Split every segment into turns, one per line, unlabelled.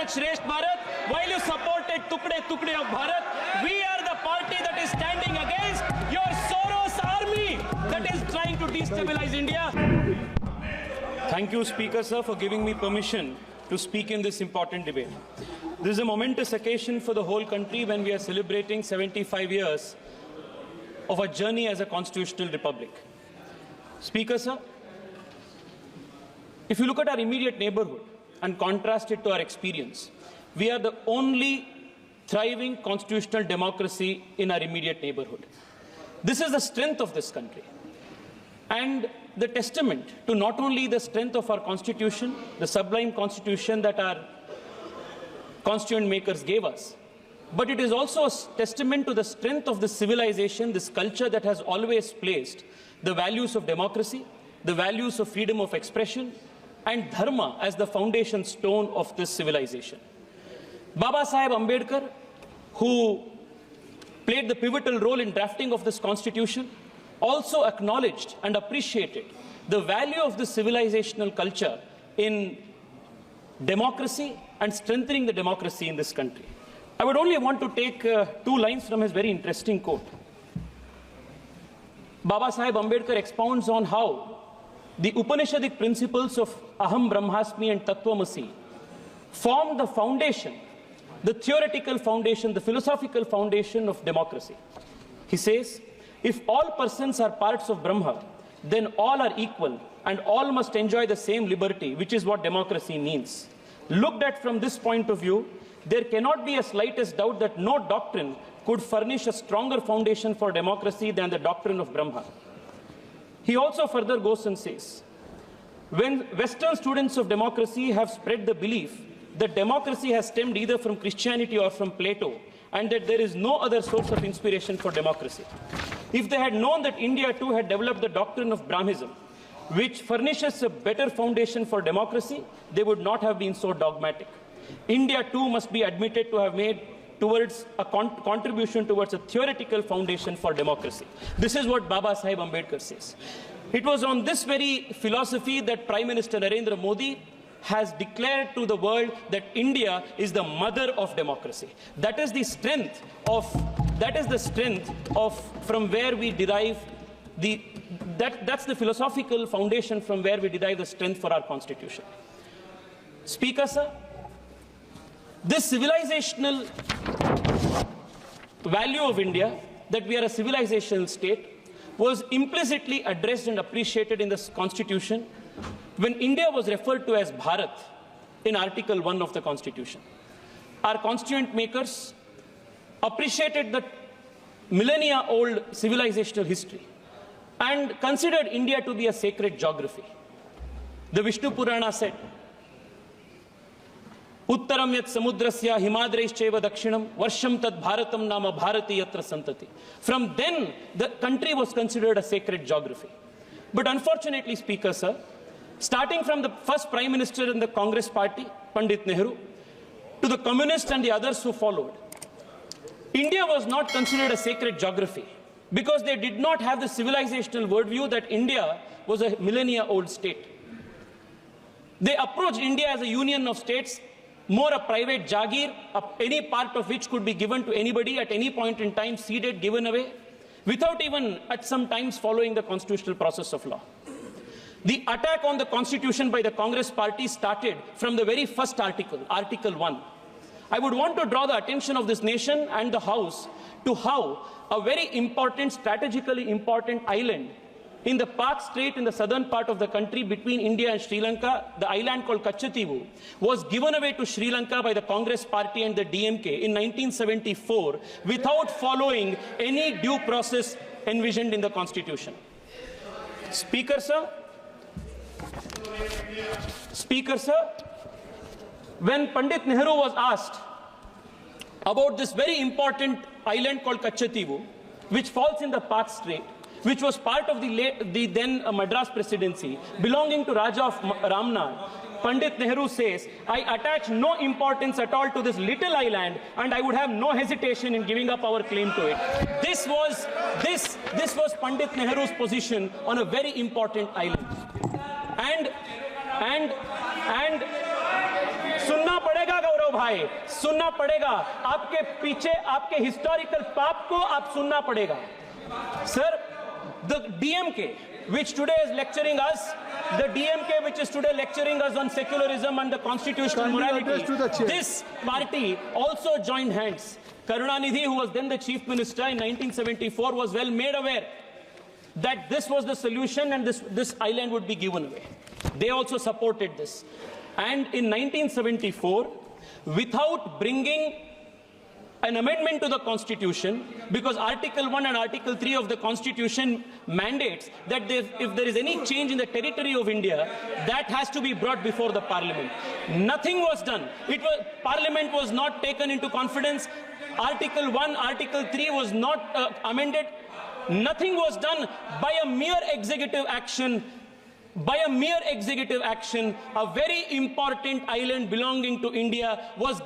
Bharat Shreshtha Bharat, while you supported Tukde of Bharat, we are the party that is standing against your Soros army that is trying to destabilize India. Thank you, Speaker, sir, for giving me permission to speak in this important debate. This is a momentous occasion for the whole country when we are celebrating 75 years of a journey as a constitutional republic. Speaker, sir, if you look at our immediate neighborhood and contrast it to our experience, we are the only thriving constitutional democracy in our immediate neighborhood. This is the strength of this country and the testament to not only the strength of our constitution, the sublime constitution that our constituent makers gave us, but it is also a testament to the strength of this civilization, this culture that has always placed the values of democracy, the values of freedom of expression, and dharma as the foundation stone of this civilization. Baba Saheb Ambedkar, who played the pivotal role in drafting of this constitution, also acknowledged and appreciated the value of this civilizational culture in democracy and strengthening the democracy in this country. I would only want to take two lines from his very interesting quote. Baba Saheb Ambedkar expounds on how the Upanishadic principles of Aham Brahmasmi and Tattvamasi form the foundation, the theoretical foundation, the philosophical foundation of democracy. He says, if all persons are parts of Brahma, then all are equal and all must enjoy the same liberty, which is what democracy means. Looked at from this point of view, there cannot be a slightest doubt that no doctrine could furnish a stronger foundation for democracy than the doctrine of Brahma. He also further goes and says, when Western students of democracy have spread the belief that democracy has stemmed either from Christianity or from Plato, and that there is no other source of inspiration for democracy, if they had known that India too had developed the doctrine of Brahmism, which furnishes a better foundation for democracy, they would not have been so dogmatic. India too must be admitted to have made towards a contribution towards a theoretical foundation for democracy. This is what Baba Saheb Ambedkar says. It was on this very philosophy that Prime Minister Narendra Modi has declared to the world that India is the mother of democracy. That is the strength of from where we derive that's the philosophical foundation from where we derive the strength for our constitution. Speaker, sir, this civilizational value of India, that we are a civilizational state, was implicitly addressed and appreciated in this constitution when India was referred to as Bharat in Article 1 of the Constitution. Our constituent makers appreciated the millennia-old civilizational history and considered India to be a sacred geography. The Vishnu Purana said, Uttaram yat samudrasya himadraischeva dakshinam varsham tad bharatam nama bharati yatra santati. From then, the country was considered a sacred geography. But unfortunately, Speaker, sir, starting from the first Prime Minister in the Congress party, Pandit Nehru, to the communists and the others who followed, India was not considered a sacred geography because they did not have the civilizational worldview that India was a millennia-old state. They approached India as a union of states, more a private jagir, any part of which could be given to anybody at any point in time, ceded, given away, without even at some times following the constitutional process of law. The attack on the constitution by the Congress party started from the very first article, Article 1. I would want to draw the attention of this nation and the House to how a very important, strategically important island in the Pak Strait in the southern part of the country between India and Sri Lanka, the island called Kachativu, was given away to Sri Lanka by the Congress party and the DMK in 1974 without following any due process envisioned in the Constitution. Speaker, sir, when Pandit Nehru was asked about this very important island called Kachativu, which falls in the Pak Strait, which was part of the then Madras presidency, belonging to Raja of Ramnad, Pandit Nehru says, I attach no importance at all to this little island and I would have no hesitation in giving up our claim to it. This was Pandit Nehru's position on a very important island. And सुनना पड़ेगा गौरव भाई, सुनना पड़ेगा, आपके पीछे आपके historical पाप को आप सुनना पड़ेगा. Sir, the DMK which today is lecturing us, on secularism and the constitutional morality, this party also joined hands. Karunanidhi, who was then the chief minister in 1974, was well made aware that this was the solution and this island would be given away. They also supported this. And in 1974, without bringing an amendment to the Constitution, because Article 1 and Article 3 of the Constitution mandates that if there is any change in the territory of India, that has to be brought before the Parliament. Nothing was done. Parliament was not taken into confidence. Article 1, Article 3 was not amended. Nothing was done. By a mere executive action, a very important island belonging to India was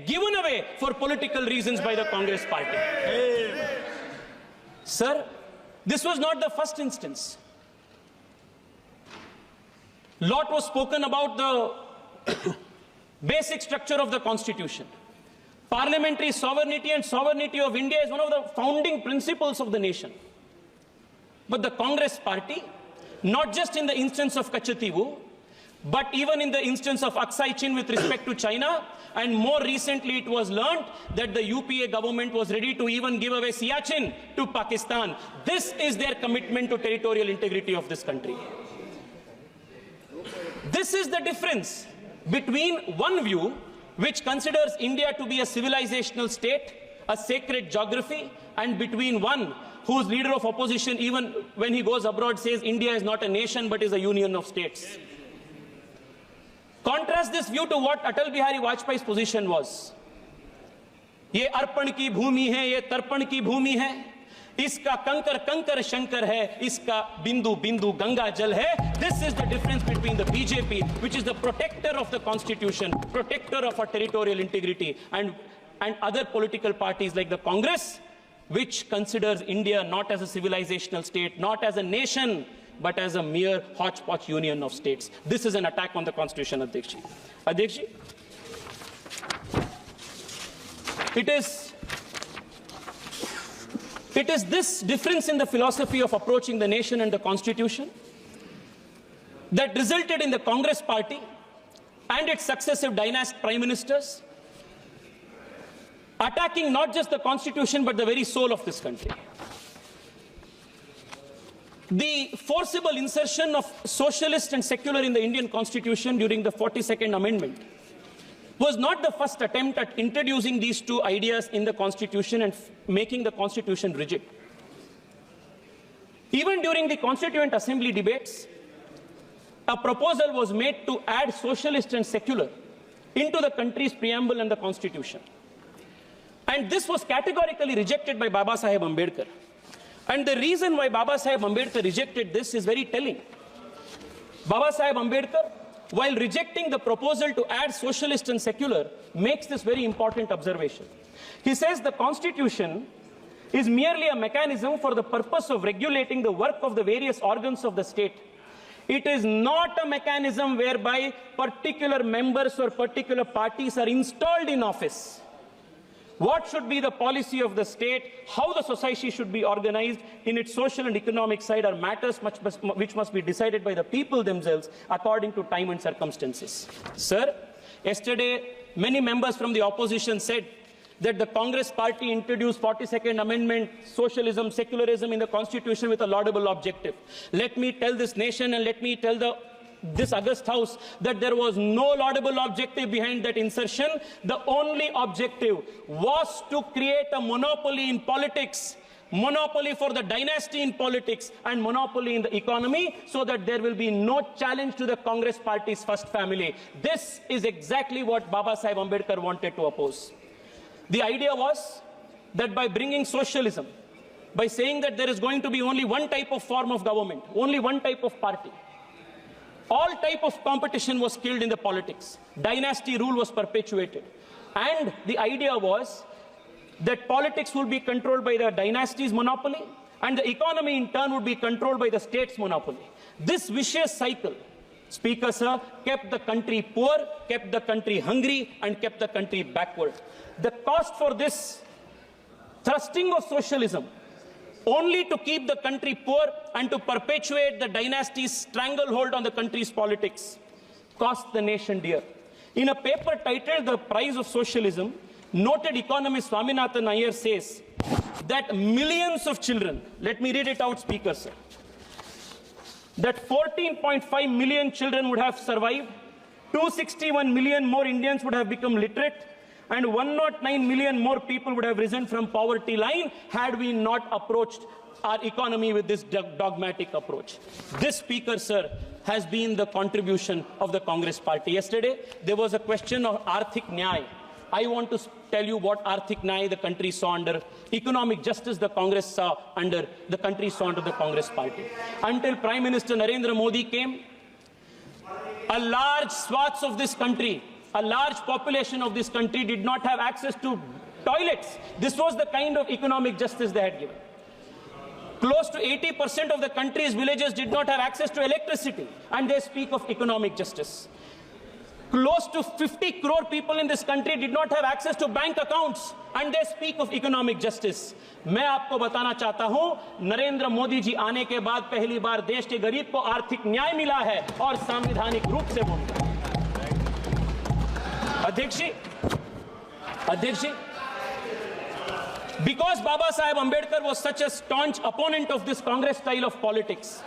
given away for political reasons by the Congress party. Sir, this was not the first instance. Lot was spoken about the basic structure of the Constitution. Parliamentary sovereignty and sovereignty of India is one of the founding principles of the nation. But the Congress party, not just in the instance of Kachativu, but even in the instance of Aksai Chin with respect to China, and more recently it was learned that the UPA government was ready to even give away Siachen to Pakistan. This is their commitment to territorial integrity of this country. This is the difference between one view which considers India to be a civilizational state, a sacred geography, and between one whose leader of opposition, even when he goes abroad, says India is not a nation but is a union of states. Contrast this view to what Atal Bihari Vajpayee's position was. ये अर्पण की भूमि है, ये तर्पण की भूमि है, इसका कंकर कंकर शंकर है, इसका बिंदु बिंदु गंगा जल है. This is the difference between the BJP, which is the protector of the constitution, protector of our territorial integrity, and other political parties like the Congress, which considers India not as a civilizational state, not as a nation, but as a mere hodgepodge union of states. This is an attack on the Constitution, Adhyakshi. Adhyakshi, it is this difference in the philosophy of approaching the nation and the Constitution that resulted in the Congress party and its successive dynastic prime ministers attacking not just the Constitution but the very soul of this country. The forcible insertion of socialist and secular in the Indian Constitution during the 42nd Amendment was not the first attempt at introducing these two ideas in the Constitution and making the Constitution rigid. Even during the Constituent Assembly debates, a proposal was made to add socialist and secular into the country's preamble and the Constitution. And this was categorically rejected by Baba Saheb Ambedkar. And the reason why Baba Saheb Ambedkar rejected this is very telling. Baba Saheb Ambedkar, while rejecting the proposal to add socialist and secular, makes this very important observation. He says the Constitution is merely a mechanism for the purpose of regulating the work of the various organs of the state. It is not a mechanism whereby particular members or particular parties are installed in office. What should be the policy of the state, how the society should be organized in its social and economic side are matters which must be decided by the people themselves according to time and circumstances. Sir, yesterday many members from the opposition said that the Congress party introduced 42nd Amendment, socialism, secularism in the Constitution with a laudable objective. Let me tell this nation and let me tell this august house that there was no laudable objective behind that insertion. The only objective was to create a monopoly in politics, monopoly for the dynasty in politics and monopoly in the economy, so that there will be no challenge to the Congress party's first family. This is exactly what Baba Saheb Ambedkar wanted to oppose. The idea was that by bringing socialism, by saying that there is going to be only one type of form of government, only one type of party, all type of competition was killed in the politics. Dynasty rule was perpetuated. And the idea was that politics would be controlled by the dynasty's monopoly and the economy in turn would be controlled by the state's monopoly. This vicious cycle Speaker, sir, kept the country poor, kept the country hungry, and kept the country backward. The cost for this thrusting of socialism, only to keep the country poor and to perpetuate the dynasty's stranglehold on the country's politics, cost the nation dear. In a paper titled The Price of Socialism, noted economist Swaminathan Iyer says that millions of children, let me read it out, Speaker, sir, that 14.5 million children would have survived, 261 million more Indians would have become literate, and 109 million more people would have risen from poverty line had we not approached our economy with this dogmatic approach. This, Speaker, sir, has been the contribution of the Congress party. Yesterday, there was a question of Arthik Nyay. I want to tell you what Arthik Nyay the country saw under, economic justice the Congress saw under, the country saw under the Congress party. Until Prime Minister Narendra Modi came, a large swaths of this country, a large population of this country did not have access to toilets. This was the kind of economic justice they had given. Close to 80% of the country's villages did not have access to electricity, and they speak of economic justice. Close to 50 crore people in this country did not have access to bank accounts, and they speak of economic justice. मैं आपको बताना चाहता हूं, नरेंद्र मोदी जी आने के बाद पहली बार देश के गरीब को आर्थिक न्याय मिला है और संवैधानिक रूप से वो मिला। अध्यक्ष जी, because Baba Saheb Ambedkar was such a staunch opponent of this Congress style of politics,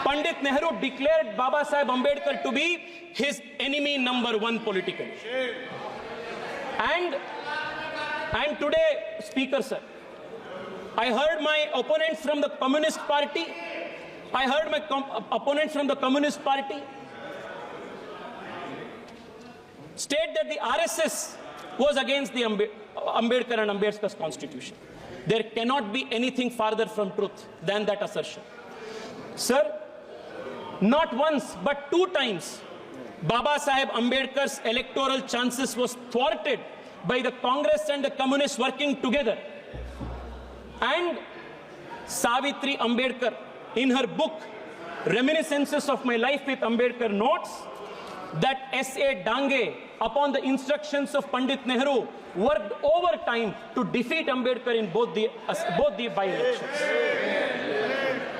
Pandit Nehru declared Baba Saheb Ambedkar to be his enemy number one politically. And today, Speaker, sir, I heard my opponents from the Communist Party, state that the RSS was against the Ambedkar and Ambedkar's constitution. There cannot be anything farther from truth than that assertion. Sir, not once but 2 times, Baba Saheb Ambedkar's electoral chances was thwarted by the Congress and the Communists working together. And Savitri Ambedkar, in her book, Reminiscences of My Life with Ambedkar, notes that S.A. Dange, upon the instructions of Pandit Nehru, worked overtime to defeat Ambedkar in both the by-elections.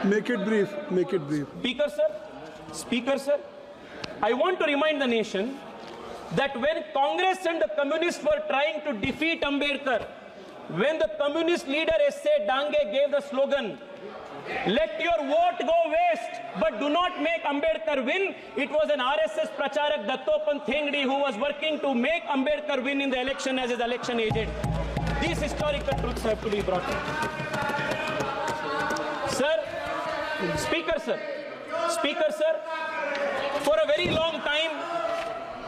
Make it brief.
Speaker, sir, I want to remind the nation that when Congress and the Communists were trying to defeat Ambedkar, when the Communist leader S.A. Dange gave the slogan, "Let your vote go waste, but do not make Ambedkar win," it was an RSS Pracharak Dattopan Thengdi who was working to make Ambedkar win in the election as his election agent. These historical truths have to be brought up. Speaker, sir, for a very long time,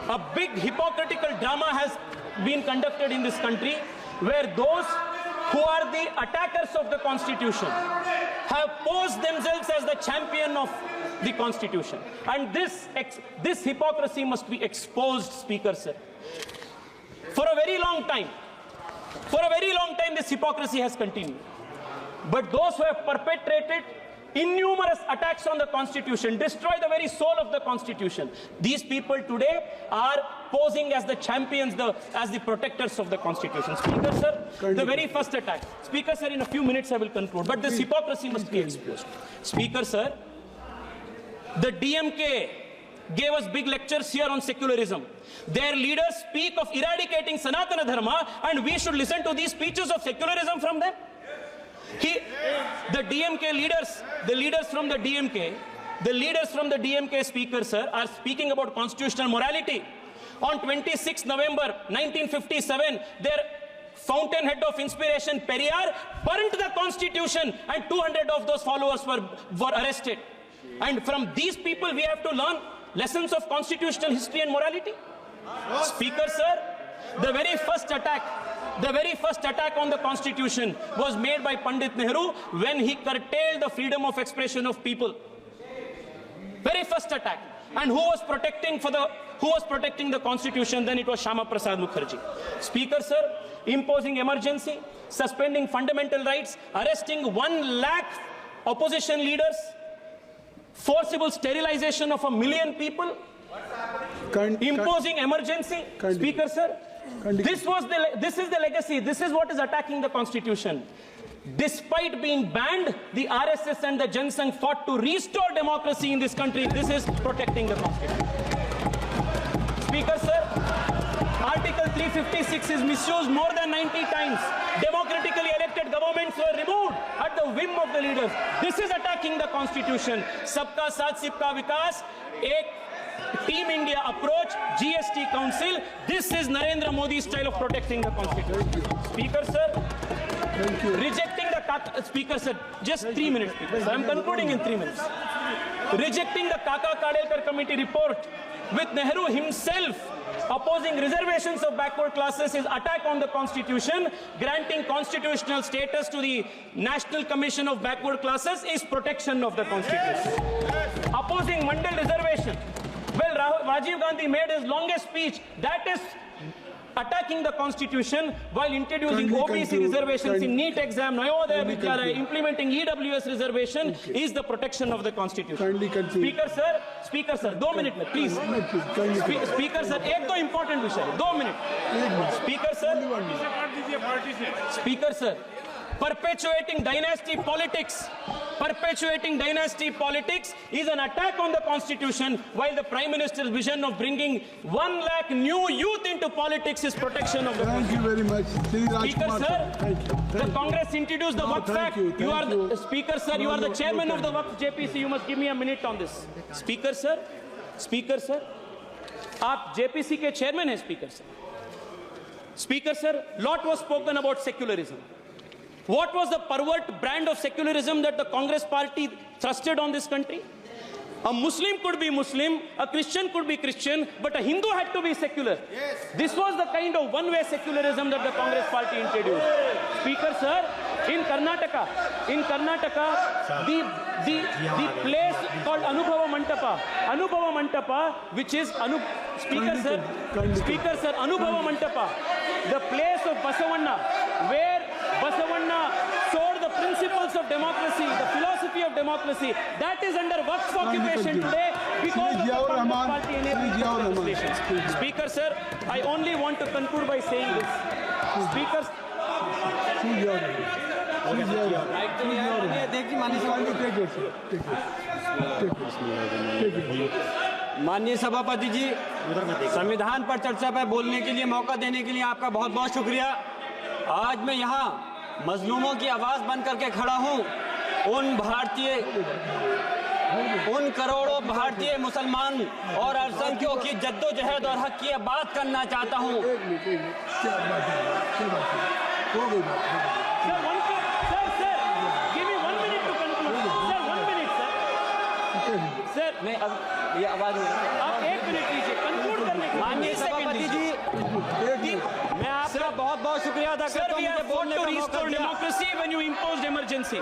a big hypocritical drama has been conducted in this country where those who are the attackers of the Constitution have posed themselves as the champion of the Constitution. And this hypocrisy must be exposed, Speaker, sir. For a very long time, this hypocrisy has continued. But those who have perpetrated innumerous attacks on the Constitution, destroy the very soul of the Constitution, these people today are posing as the champions, as the protectors of the Constitution. Speaker, sir, the very first attack. Speaker, sir, in a few minutes I will conclude, but this hypocrisy must be exposed. Speaker, sir, the DMK gave us big lectures here on secularism. Their leaders speak of eradicating Sanatana Dharma, and we should listen to these speeches of secularism from them. The DMK leaders, the leaders from the DMK, Speaker, sir, are speaking about constitutional morality. On 26 November 1957, their fountainhead of inspiration, Periyar, burnt the Constitution, and 200 of those followers were arrested. And from these people, we have to learn lessons of constitutional history and morality. Speaker, sir, the very first attack on the Constitution was made by Pandit Nehru when he curtailed the freedom of expression of people. Very first attack. And who was protecting the Constitution? Then it was Shama Prasad Mukherjee. Speaker, sir, imposing emergency, suspending fundamental rights, arresting 1 lakh opposition leaders, forcible sterilization of 1 million people, imposing emergency. Speaker, sir, this is the legacy. This is what is attacking the Constitution. Despite being banned, the RSS and the Jansangh fought to restore democracy in this country. This is protecting the Constitution. Speaker, sir, Article 356 is misused more than 90 times. Democratically elected governments were removed at the whim of the leaders. This is attacking the Constitution. Sabka Saath Sabka Vikas, Ek Team India approach, GST Council. This is Narendra Modi's style of protecting the Constitution. Speaker, sir, rejecting the Speaker, sir, just 3 minutes. Speaker, sir. I'm concluding in 3 minutes. Rejecting the Kaka Kadelkar committee report with Nehru himself opposing reservations of backward classes is attack on the Constitution. Granting constitutional status to the National Commission of Backward Classes is protection of the Constitution. Opposing Mandal reservation. Well, Rajiv Gandhi made his longest speech. That is attacking the Constitution while introducing OBC reservations in NEET exam, Navodaya Vidyalaya, implementing EWS reservation is the protection of the Constitution. Speaker, sir, 2 minutes, please. Speaker, sir, एक तो important विषय, 2 minutes. Speaker, sir, perpetuating dynasty politics is an attack on the Constitution, while the Prime Minister's vision of bringing 1 lakh new youth into politics is protection of the Constitution.
Thank you very much.
Speaker, sir, the Congress introduced the Waqf Act. You are the Speaker, sir, you are the chairman of the Waqf JPC. You must give me a minute on this. Speaker, sir, आप JPC के chairman हैं, Speaker, sir. Speaker, sir, lot was spoken about secularism. What was the pervert brand of secularism that the Congress party thrusted on this country? A Muslim could be Muslim, a Christian could be Christian, but a Hindu had to be secular. Yes. This was the kind of one-way secularism that the Congress party introduced. Speaker, sir, in Karnataka, the place called Anubhava Mantapa, which is Speaker, sir, Anubhava Mantapa, the place of Basavanna, where Basavanna sold the principles of democracy, the philosophy of democracy, that is under Waqf occupation today because of the Congress party enabling legislation. Speaker, sir, I only want to conclude by saying this. Speaker,
माननीय सभापति जी, संविधान पर चर्चा पर बोलने के लिए मौका देने के लिए आपका बहुत बहुत शुक्रिया। आज मैं यहाँ मजलूमों की आवाज बन करके खड़ा हूँ। उन करोड़ों भारतीय मुसलमान और अल्पसंख्यकों की जद्दोजहद और हक की बात करना चाहता हूँ। मैं अब ये आवाज
आप 1 मिनट लीजिए, कंक्लूड करने के लिए।
माननीय सभापति जी, मैं आपका बहुत बहुत शुक्रिया अदा करता हूँ मुझे बोलने का मौका दिया।
Democracy when you imposed emergency.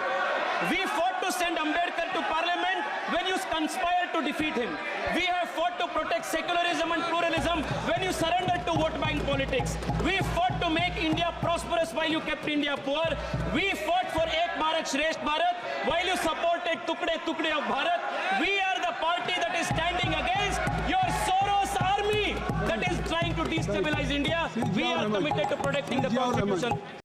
We fought to send Ambedkar to parliament when you conspired to defeat him. We have fought to protect secularism and pluralism when you surrendered to vote bank politics. We fought to make India prosperous while you kept India poor. We fought for Ek Bharat Shreshtha Bharat while you supported Tukde of Bharat. We are the party that is standing against your Soros army that is trying to destabilize India. We are committed to protecting the Constitution.